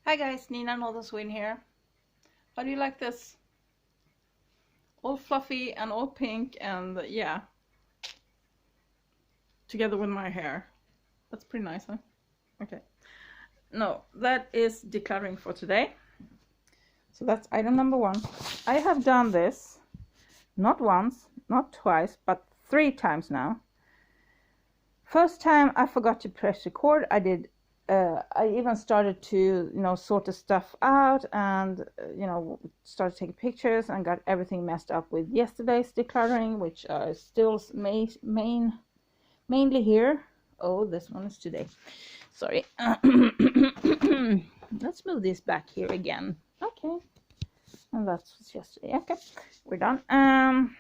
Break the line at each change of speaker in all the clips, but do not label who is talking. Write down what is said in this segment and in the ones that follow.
Hi guys, Nina Northern Sweden here. How do you like this? All fluffy and all pink and yeah, together with my hair. That's pretty nice, huh? Okay. No, that is decluttering for today. So that's item number 1. I have done this not once, not twice, but 3 times now. First time I forgot to press record. I even started to, sort the stuff out and, started taking pictures and got everything messed up with yesterday's decluttering, which are still mainly here. Oh, this one is today. Sorry. Let's move this back here again. Okay. And that's yesterday. Okay, we're done.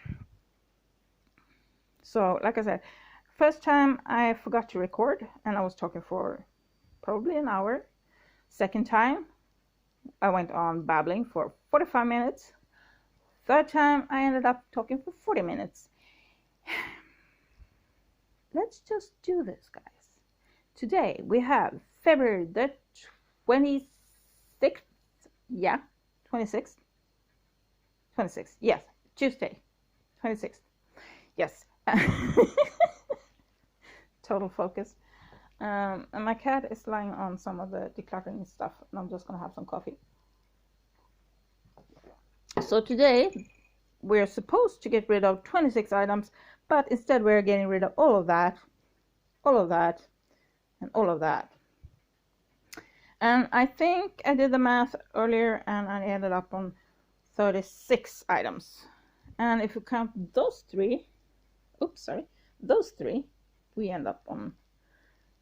So, like I said, first time I forgot to record and I was talking for probably an hour. Second time I went on babbling for 45 minutes. Third time I ended up talking for 40 minutes. Let's just do this, guys. Today we have February the 26th. Yeah, 26th. 26th. Yes, Tuesday. 26th. Yes. Total focus. And my cat is lying on some of the decluttering stuff, and I'm just gonna have some coffee. So today we're supposed to get rid of 26 items, but instead we're getting rid of all of that, and all of that. And I think I did the math earlier and I ended up on 36 items. And if you count those three, we end up on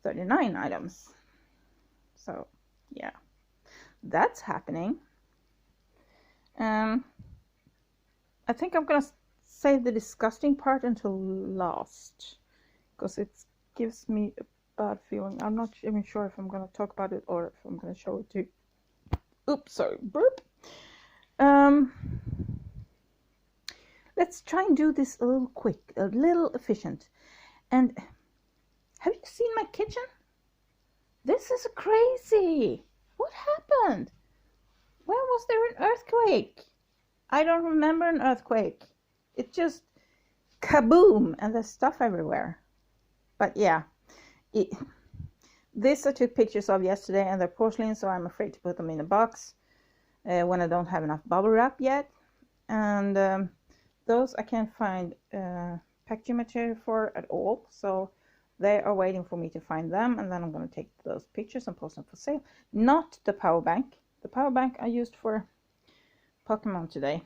39 items. So yeah, that's happening. I think I'm gonna save the disgusting part until last because it gives me a bad feeling. I'm not even sure if I'm gonna talk about it or if I'm gonna show it to you. Oops, sorry, burp. Let's try and do this a little quick, a little efficient. And have you seen my kitchen? This is crazy. What happened? When was there an earthquake? I don't remember an earthquake. It just kaboom and there's stuff everywhere. But yeah, this I took pictures of yesterday and they're porcelain, so I'm afraid to put them in a box when I don't have enough bubble wrap yet. And those I can't find packaging material for at all, so they are waiting for me to find them, and then I'm going to take those pictures and post them for sale. Not the power bank. The power bank I used for Pokemon today.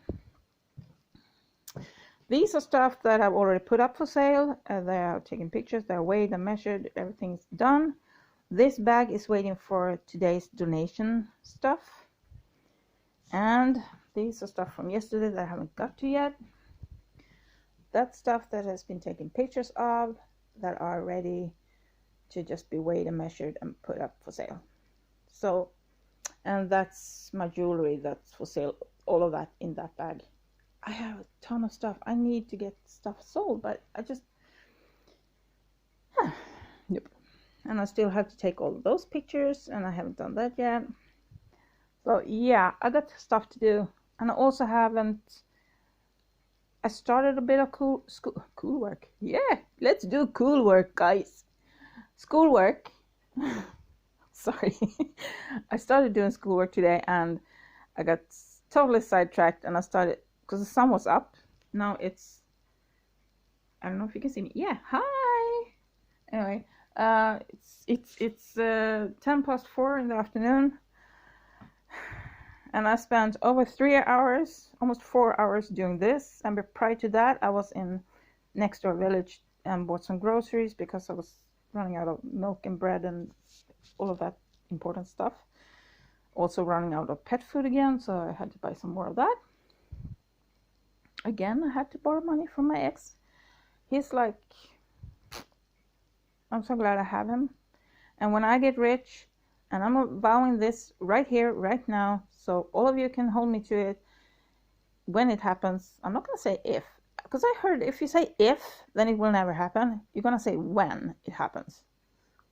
These are stuff that I've already put up for sale. They are taking pictures, they're weighed and measured, everything's done. This bag is waiting for today's donation stuff. And these are stuff from yesterday that I haven't got to yet. That's stuff that has been taken pictures of that are ready to just be weighed and measured and put up for sale. So, and that's my jewelry that's for sale, all of that in that bag. I have a ton of stuff. I need to get stuff sold, but I just nope. And I still have to take all of those pictures and I haven't done that yet. So yeah, I got stuff to do. And I also I started a bit of cool work. Yeah, let's do cool work, guys. Schoolwork. Sorry. I started doing schoolwork today and I got totally sidetracked and I started, because the sun was up. Now it's, I don't know if you can see me. Yeah, hi. Anyway, it's 4:10 in the afternoon. And I spent over 3 hours, almost 4 hours doing this. And prior to that, I was in next door village and bought some groceries because I was running out of milk and bread and all of that important stuff. Also running out of pet food again, so I had to buy some more of that. Again, I had to borrow money from my ex. He's like, I'm so glad I have him. And when I get rich, and I'm vowing this right here, right now, so all of you can hold me to it when it happens. I'm not going to say if, because I heard if you say if, then it will never happen. You're going to say when it happens.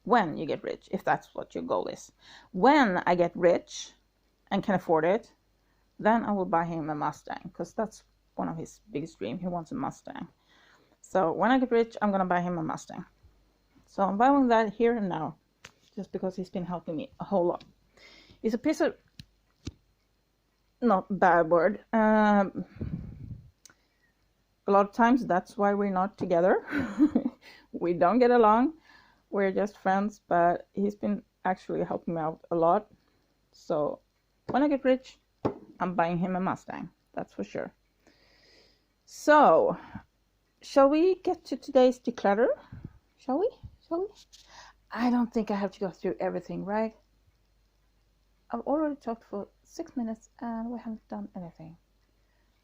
When you get rich, if that's what your goal is. When I get rich, and can afford it, then I will buy him a Mustang, because that's one of his biggest dreams. He wants a Mustang. So when I get rich, I'm gonna buy him a Mustang. So I'm buying that here and now, just because he's been helping me a whole lot. He's a piece of, not bad word. A lot of times that's why we're not together. We don't get along. We're just friends, but he's been actually helping me out a lot. So when I get rich, I'm buying him a Mustang. That's for sure. So, shall we get to today's declutter? Shall we? I don't think I have to go through everything, right? I've already talked for 6 minutes and we haven't done anything.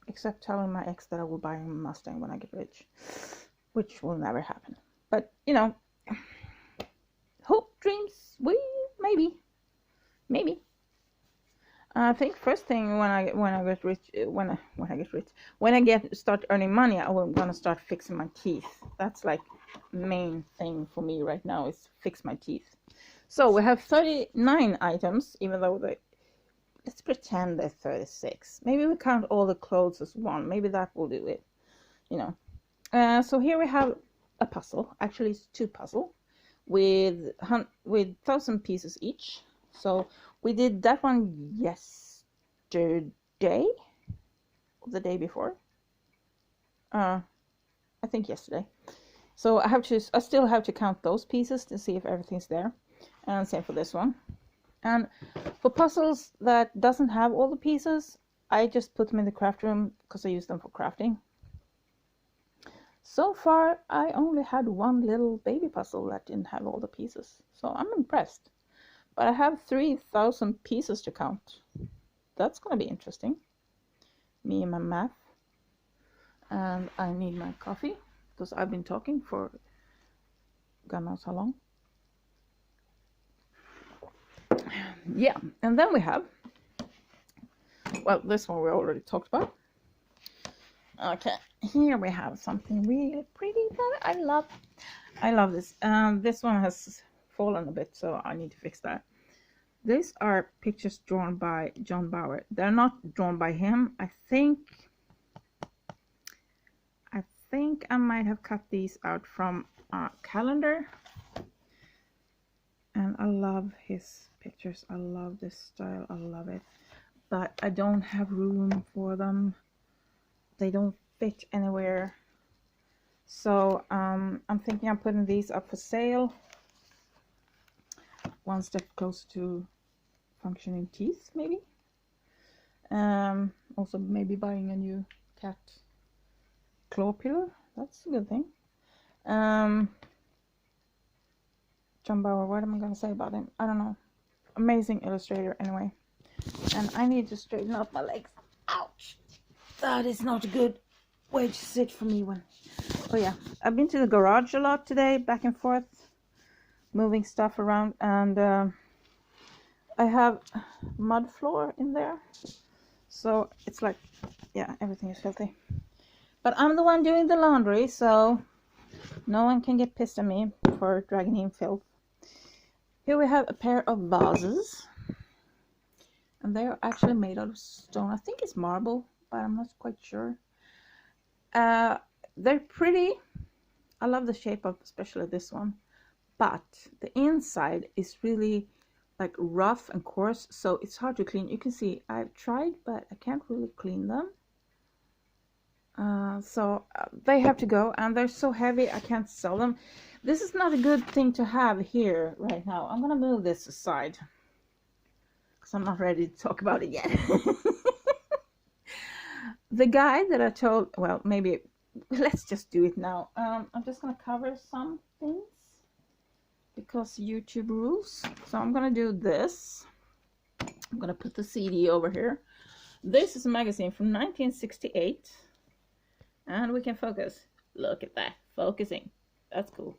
Except telling my ex that I will buy him a Mustang when I get rich. Which will never happen. But, you know, hope, dreams, maybe. I think first thing when I start earning money, I'm gonna start fixing my teeth. That's like main thing for me right now, is fix my teeth. So we have 39 items, even though let's pretend they're 36. Maybe we count all the clothes as one. Maybe that will do it. You know. So here we have a puzzle. Actually, it's 2 puzzles with 1,000 pieces each. So we did that one yesterday, or the day before. I think yesterday. So I still have to count those pieces to see if everything's there, and same for this one. And for puzzles that doesn't have all the pieces, I just put them in the craft room because I use them for crafting. So far, I only had one little baby puzzle that didn't have all the pieces, so I'm impressed. But I have 3,000 pieces to count. That's gonna be interesting. Me and my math. And I need my coffee, because I've been talking for God knows how long. Yeah, and then we have, well, this one we already talked about. Okay, here we have something really pretty that I love. I love this. This one has fallen a bit, so I need to fix that. These are pictures drawn by John Bauer. They're not drawn by him. I think I might have cut these out from a calendar. And I love his pictures. I love this style. I love it. But I don't have room for them. They don't fit anywhere. So I'm thinking I'm putting these up for sale. One step closer to functioning teeth, maybe. Also maybe buying a new cat claw pillow. That's a good thing. John Bauer, what am I going to say about him? I don't know. Amazing illustrator anyway. And I need to straighten out my legs. Ouch! That is not a good way to sit for me when... Oh yeah, I've been to the garage a lot today, back and forth, moving stuff around, and I have mud floor in there. So it's like, yeah, everything is filthy. But I'm the one doing the laundry, so no one can get pissed at me for dragging in filth. Here we have a pair of vases, and they are actually made out of stone. I think it's marble, but I'm not quite sure. They're pretty. I love the shape of especially this one, but the inside is really like rough and coarse, so it's hard to clean. You can see I've tried, but I can't really clean them. So they have to go, and they're so heavy I can't sell them. This is not a good thing to have here right now. I'm gonna move this aside because I'm not ready to talk about it yet. The guy that I told, well, maybe let's just do it now. I'm just gonna cover some things because YouTube rules. So I'm gonna do this. I'm gonna put the CD over here. This is a magazine from 1968. And we can focus. Look at that. Focusing. That's cool.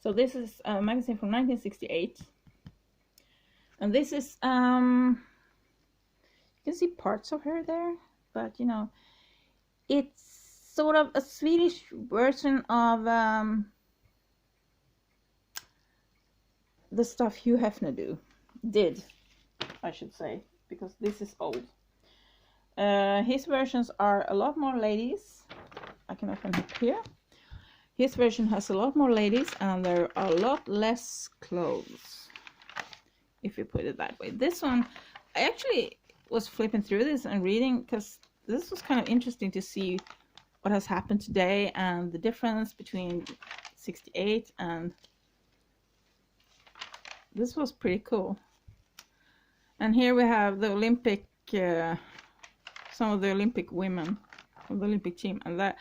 So this is a magazine from 1968. And this is, you can see parts of her there. But, you know, it's sort of a Swedish version of the stuff Hugh Hefner did, I should say. because this is old. His versions are a lot more ladies. I can open it here. His version has a lot more ladies and there are a lot less clothes, if you put it that way. This one, I actually was flipping through this and reading because this was kind of interesting to see what has happened today and the difference between 68 and this was pretty cool. And here we have the Olympic, some of the Olympic women from the Olympic team, and that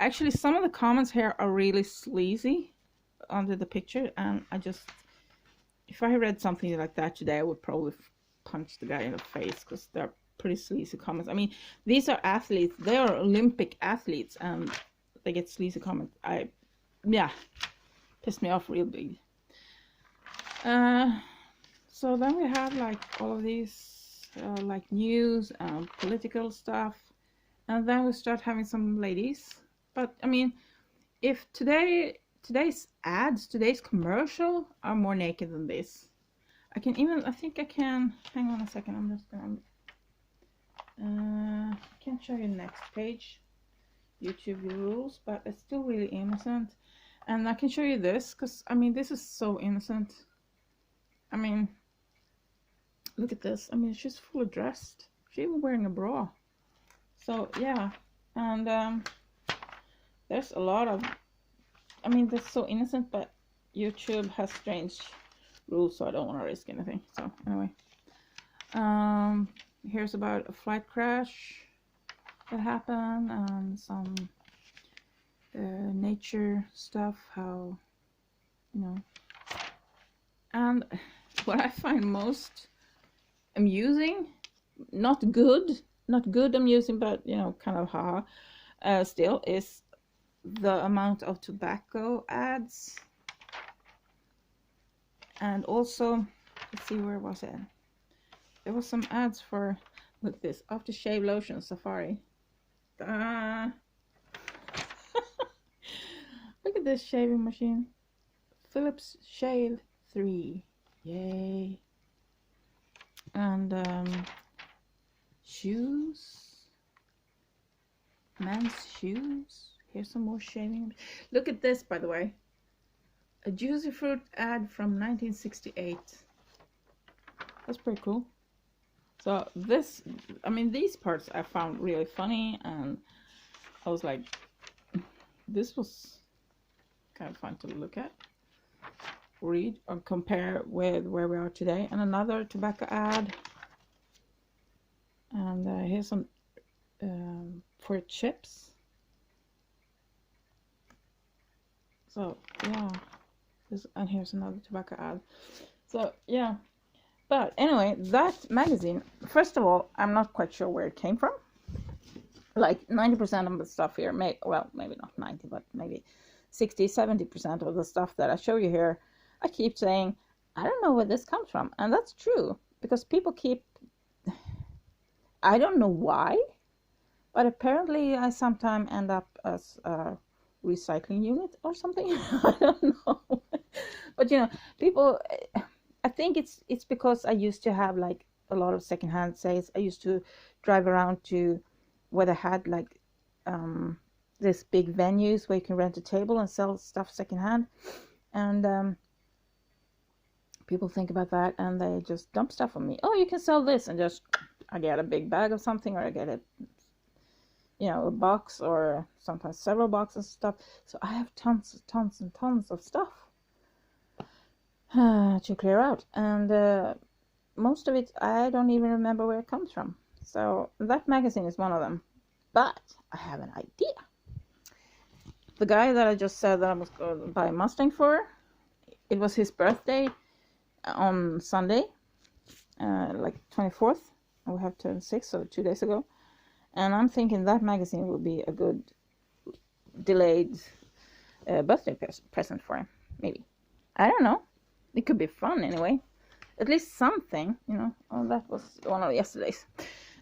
actually some of the comments here are really sleazy under the picture, and I just, if I read something like that today, I would probably punch the guy in the face because they're pretty sleazy comments. I mean, these are athletes, they are Olympic athletes, and they get sleazy comments. Yeah, pissed me off real big. So then we have like all of these like news and political stuff, and then we start having some ladies. But I mean, if today's ads, today's commercial are more naked than this. I think I can, hang on a second, I'm just gonna, I can't show you next page, YouTube rules, but it's still really innocent. And I can show you this, because I mean, this is so innocent. I mean, look at this. I mean, she's fully dressed. She's even wearing a bra. So yeah, and there's a lot of, I mean, that's so innocent, but YouTube has strange rules, so I don't want to risk anything. So anyway, here's about a flight crash that happened and some nature stuff, how, you know. And what I find most amusing, not good amusing, but you know, kind of haha, still, is the amount of tobacco ads. And also, let's see, where was it? There was some ads for, look this, aftershave lotion Safari. Look at this shaving machine, Philips Shave 3, yay. And shoes, men's shoes. Here's some more shaving. Look at this, by the way, a Juicy Fruit ad from 1968. That's pretty cool. So this, I mean, these parts I found really funny, and I was like, this was kind of fun to look at, read, or compare with where we are today. And another tobacco ad, and here's some for chips. So yeah, and here's another tobacco ad. So yeah, but anyway, that magazine, first of all, I'm not quite sure where it came from. Like 90% of the stuff here, well, maybe not 90, but maybe 60-70% of the stuff that I show you here, I keep saying, I don't know where this comes from. And that's true, because people keep, I don't know why, but apparently I sometimes end up as a recycling unit or something. I don't know. But you know, people, I think it's because I used to have like a lot of secondhand sales. I used to drive around to where they had like this big venues where you can rent a table and sell stuff secondhand, and people think about that and they just dump stuff on me. Oh, you can sell this, and just I get a big bag of something, or I get a, you know, a box, or sometimes several boxes of stuff. So I have tons and tons of stuff to clear out, and most of it I don't even remember where it comes from. So that magazine is one of them. But I have an idea. The guy that I just said that I was going to buy a Mustang for, it was his birthday on Sunday, like 24th. We have turned 6, so 2 days ago. And I'm thinking that magazine would be a good delayed birthday present for him. Maybe. I don't know. It could be fun anyway. At least something, you know. Oh, that was one of yesterday's.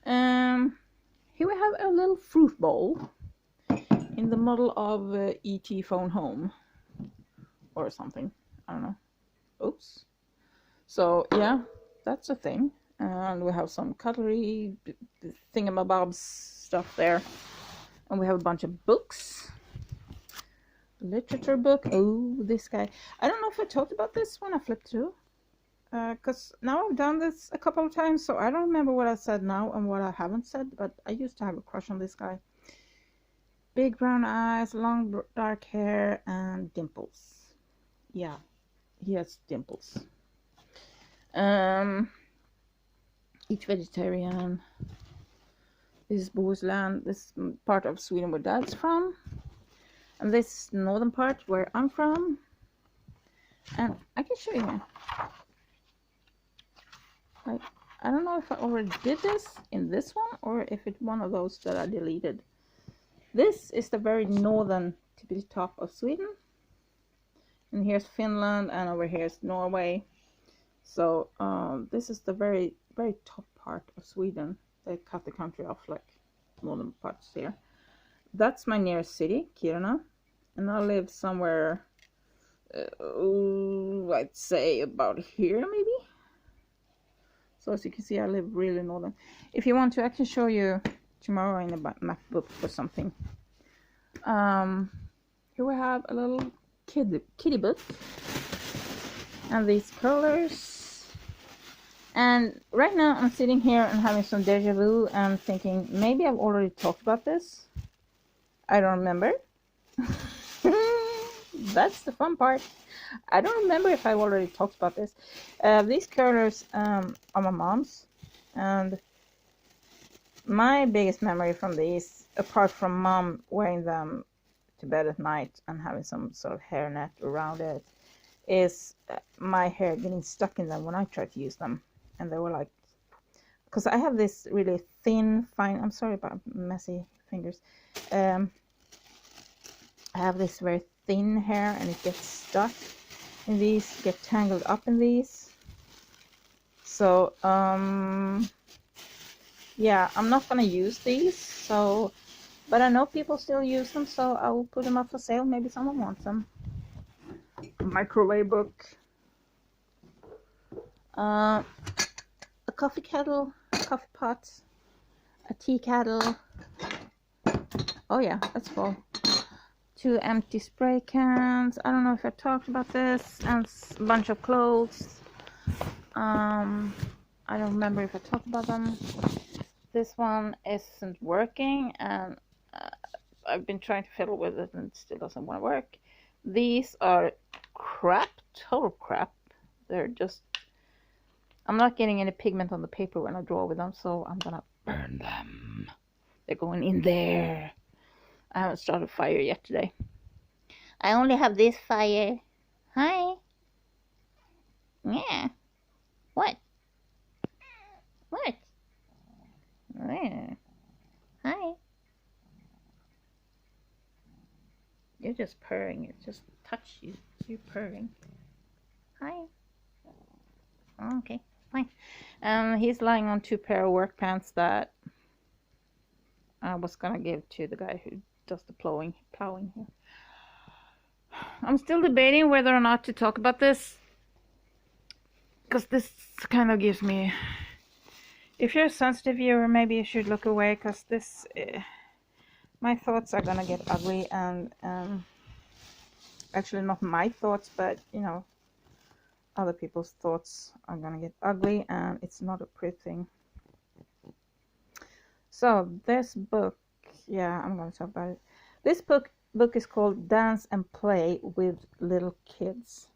Here we have a little fruit bowl in the model of E.T. Phone Home or something. I don't know. Oops. So yeah, that's a thing. And we have some cutlery thingamabobs stuff there. And we have a bunch of books. Literature book. Oh, this guy. I don't know if I talked about this when I flipped through. Because now I've done this a couple of times, so I don't remember what I said now and what I haven't said, but I used to have a crush on this guy. Big brown eyes, long dark hair, and dimples. Yeah, he has dimples. Eat vegetarian. This is Bohuslän, this part of Sweden where Dad's from. And this northern part where I'm from. And I can show you. I don't know if I already did this in this one or if it's one of those that I deleted. This is the very northern tippity top of Sweden. And here's Finland, and over here is Norway. So this is the very, very top part of Sweden. They cut the country off like northern parts here. That's my nearest city, Kiruna. And I live somewhere, I'd say about here maybe. So as you can see, I live really northern. If you want to, I can show you tomorrow in a map book or something. Here we have a little kitty book. And these colors. And right now I'm sitting here and having some deja vu and thinking, maybe I've already talked about this. I don't remember. That's the fun part. I don't remember if I've already talked about this. These colors are my mom's, and my biggest memory from these, apart from Mom wearing them to bed at night and having some sort of hairnet around it, is my hair getting stuck in them when I tried to use them. And they were like, because I have this really thin, fine, I'm sorry about messy fingers. I have this very thin hair and it gets stuck in these, get tangled up in these. So yeah, I'm not gonna use these, so, but I know people still use them, so I will put them up for sale. Maybe someone wants them. Microwave book, a coffee kettle, a coffee pot, a tea kettle. Oh yeah, that's full. 2 empty spray cans. I don't know if I talked about this. And a bunch of clothes. I don't remember if I talked about them. This one isn't working, and I've been trying to fiddle with it and it still doesn't want to work. These are crap, total crap. They're just, I'm not getting any pigment on the paper when I draw with them, so I'm gonna burn them. They're going in there. I haven't started a fire yet today. I only have this fire. Hi. Yeah. What? What? Yeah. Hi. You're just purring. It just touched you. You're purring. Hi. Okay, fine. He's lying on 2 pair of work pants that I was gonna give to the guy who does the plowing here. I'm still debating whether or not to talk about this, because this kind of gives me, if you're a sensitive viewer, maybe you should look away, because this, my thoughts are gonna get ugly, and actually not my thoughts, but you know, other people's thoughts are gonna get ugly, and it's not a pretty thing. So this book, yeah, I'm gonna talk about it. This book is called Dance and Play with Little Kids,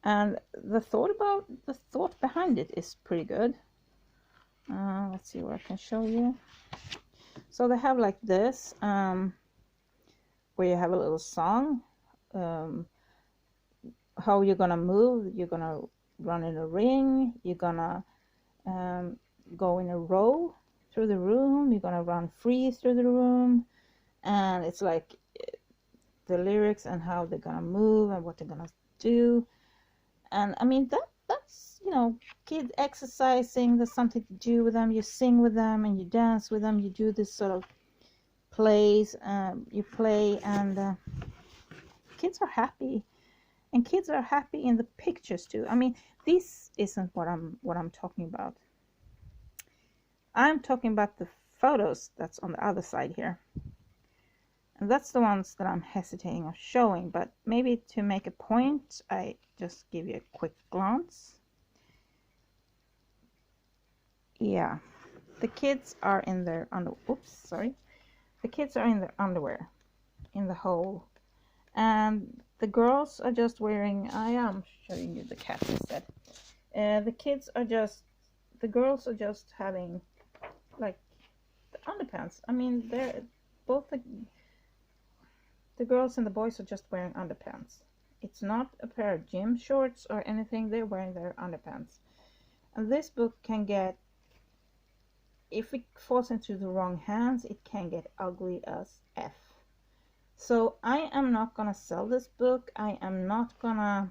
and the thought behind it is pretty good. Let's see what I can show you. So they have like this, where you have a little song, how you're gonna move. You're gonna run in a ring, you're gonna go in a row through the room, you're gonna run free through the room, and it's like the lyrics and how they're gonna move and what they're gonna do. And I mean, that's, you know, kids exercising. There's something to do with them. You sing with them and you dance with them. You do this sort of plays, you play, and kids are happy. And kids are happy in the pictures too. I mean, this isn't what I'm talking about. I'm talking about the photos that's on the other side here. And that's the ones that I'm hesitating of showing, but maybe to make a point, I just give you a quick glance. Yeah, the kids are in their the kids are in their underwear in the hole, and the girls are just wearing, I am showing you the cat instead. The girls are just having like the underpants. I mean, they're both the girls and the boys are just wearing underpants. It's not a pair of gym shorts or anything, they're wearing their underpants. And this book can get, if it falls into the wrong hands, it can get ugly as F. So I am not gonna sell this book. I am not gonna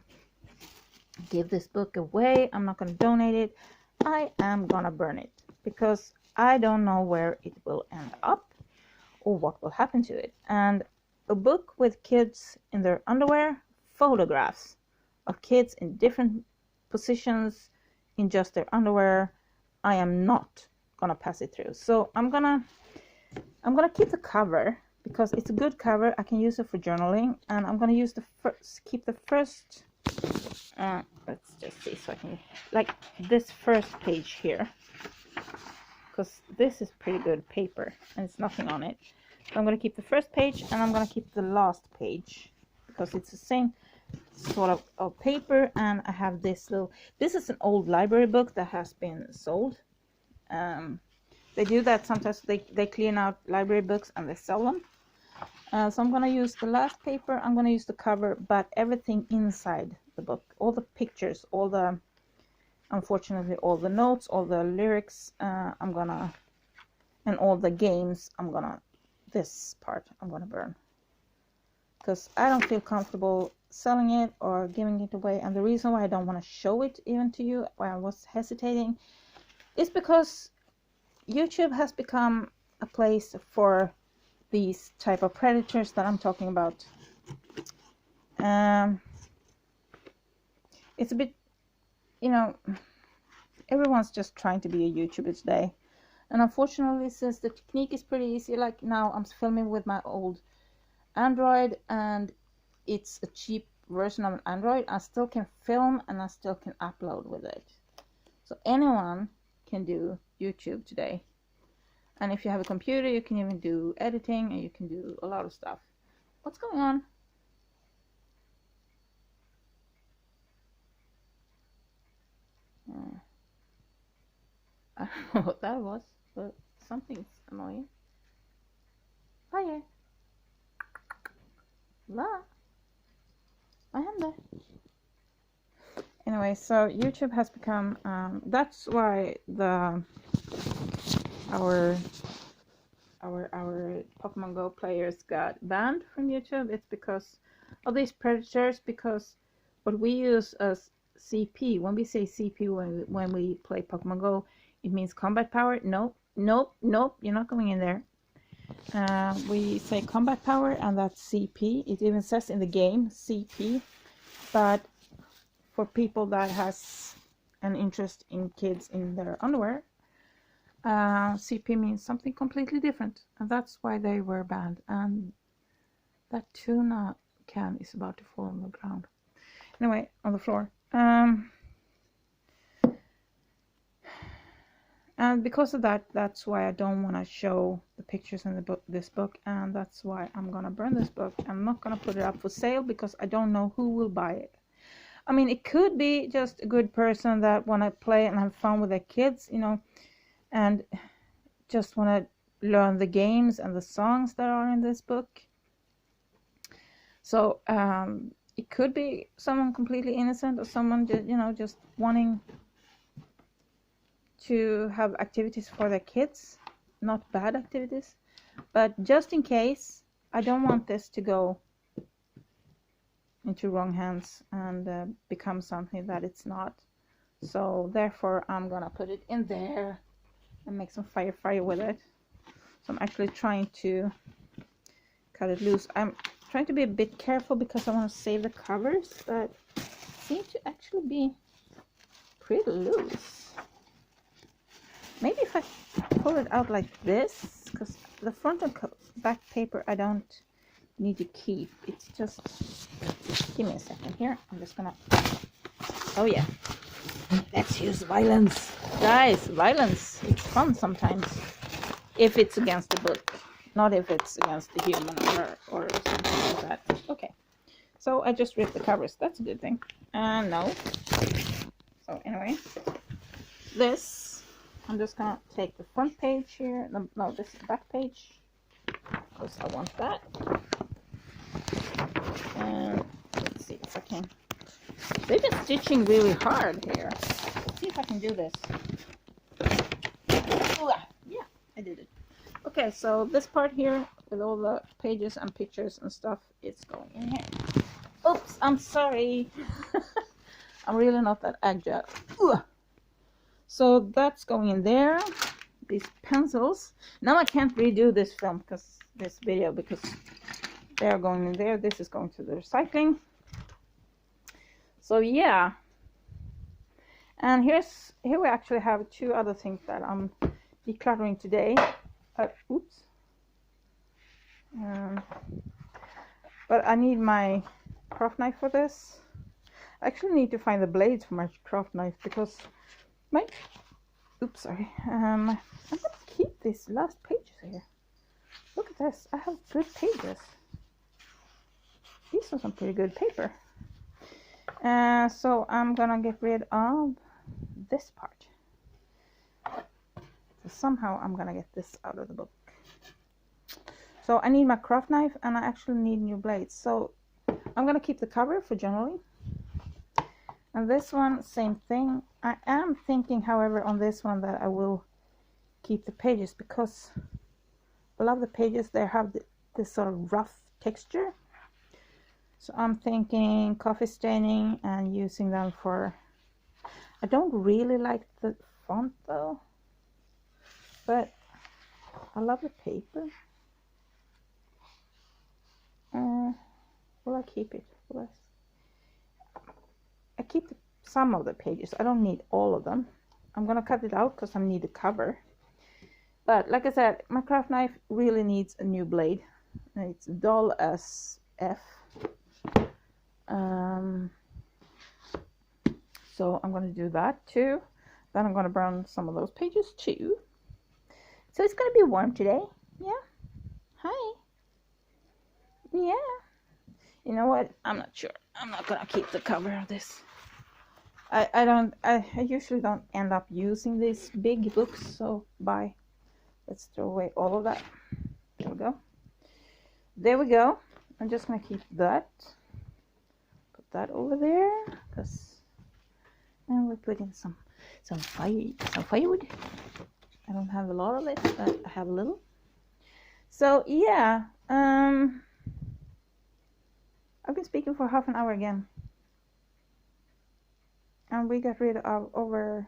give this book away. I'm not gonna donate it. I am gonna burn it because I don't know where it will end up or what will happen to it. And a book with kids in their underwear, photographs of kids in different positions in just their underwear, I am not gonna pass it through. So I'm gonna keep the cover because it's a good cover. I can use it for journaling, and I'm gonna use keep the first let's just see, so I can, like, this first page here, because this is pretty good paper and it's nothing on it. So I'm going to keep the first page, and I'm going to keep the last page because it's the same sort of paper. And I have this is an old library book that has been sold. They do that sometimes. They clean out library books and they sell them. So I'm going to use the last paper, I'm going to use the cover, but everything inside the book, all the pictures, unfortunately all the notes, all the lyrics, and all the games, this part I'm gonna burn, because I don't feel comfortable selling it or giving it away. And the reason why I don't want to show it even to you, why I was hesitating, is because YouTube has become a place for these type of predators that I'm talking about. It's a bit, everyone's just trying to be a YouTuber today. And unfortunately, since the technique is pretty easy, like now I'm filming with my old Android, and it's a cheap version of an Android, I still can film and I still can upload with it. So anyone can do YouTube today. And if you have a computer, you can even do editing, and you can do a lot of stuff. What's going on? I don't know what that was, but something's annoying. Hiya. La. Vad hände? Anyway, so YouTube has become, that's why our Pokemon Go players got banned from YouTube. It's because of these predators, because what we use as CP, when we say CP when we play Pokemon Go, it means combat power. Nope, you're not going in there. We say combat power, and that's CP. It even says in the game CP, but for people that has an interest in kids in their underwear, CP means something completely different, and that's why they were banned. And that tuna can is about to fall on the ground. Anyway, on the floor. And because of that, that's why I don't want to show the pictures in this book, and that's why I'm gonna burn this book. I'm not gonna put it up for sale because I don't know who will buy it. I mean, it could be just a good person that want to play and have fun with their kids, and just want to learn the games and the songs that are in this book. So it could be someone completely innocent, or someone just wanting to have activities for their kids, not bad activities. But just in case, I don't want this to go into wrong hands and become something that it's not. So therefore I'm gonna put it in there and make some fire with it. So I'm actually trying to cut it loose. I'm trying to be a bit careful because I want to save the covers, but seem to actually be pretty loose. Maybe if I pull it out like this, because the front and back paper I don't need to keep. It's just, give me a second here. I'm just gonna, oh yeah, let's use violence. Guys, violence, it's fun sometimes. If it's against the book, not if it's against the human or something like that. Okay, so I just ripped the covers. That's a good thing. No. So anyway, this, I'm just gonna take the front page here. No, this is the back page, because I want that. And let's see if I can. They've been stitching really hard here. Let's see if I can do this. Ooh, yeah, I did it. Okay, so this part here with all the pages and pictures and stuff, it's going in here. Oops, I'm sorry. I'm really not that agile. Ooh. So that's going in there. These pencils. Now I can't redo this film because this video because they're going in there. This is going to the recycling. So yeah. And here we actually have two other things that I'm decluttering today. Oops. But I need my craft knife for this. I actually need to find the blades for my craft knife because my, oops, sorry. I'm gonna keep these last pages here. Look at this. I have good pages. These are some pretty good paper. So I'm gonna get rid of this part. So somehow I'm gonna get this out of the book. So I need my craft knife and I actually need new blades. So I'm gonna keep the cover for generally. And this one, same thing. I am thinking, however, on this one that I will keep the pages because I love the pages. They have this sort of rough texture. So I'm thinking coffee staining and using them for, I don't really like the font though, but I love the paper. Will I keep it? I keep some of the pages. I don't need all of them. I'm gonna cut it out because I need the cover. But like I said, my craft knife really needs a new blade. It's dull as F. So I'm gonna do that too. Then I'm gonna burn some of those pages too. So it's gonna be warm today. Yeah. Hi. Yeah. You know what? I'm not sure. I'm not gonna keep the cover of this. I usually don't end up using these big books, so bye. Let's throw away all of that. There we go. There we go. I'm just gonna keep that. Put that over there, and we put in some firewood. I don't have a lot of it, but I have a little. So yeah, I've been speaking for half an hour again. And we got rid of over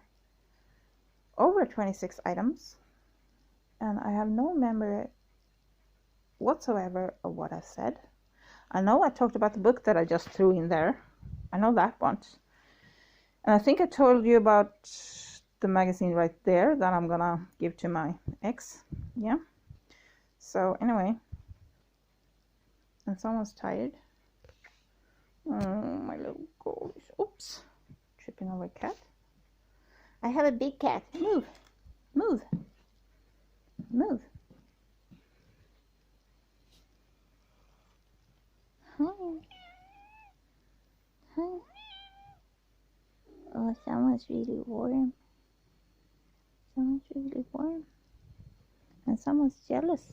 26 items. And I have no memory whatsoever of what I said. I know I talked about the book that I just threw in there. I know that once. And I think I told you about the magazine right there that I'm gonna give to my ex. Yeah. So anyway. And someone's tired. Oh, my little girl is, oops, tripping over a cat. I have a big cat. Move. Move. Move. Hi. Hi. Oh, someone's really warm. Someone's really warm. And someone's jealous.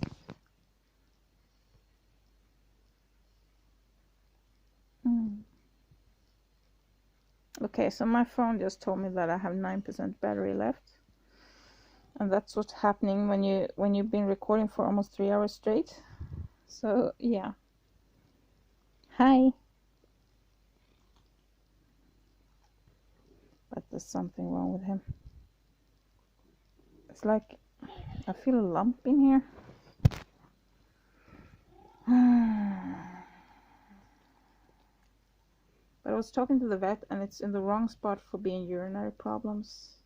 Okay, so my phone just told me that I have 9% battery left. And that's what's happening when you've been recording for almost 3 hours straight. So yeah. Hi. But there's something wrong with him. It's like I feel a lump in here. I was talking to the vet and it's in the wrong spot for being urinary problems.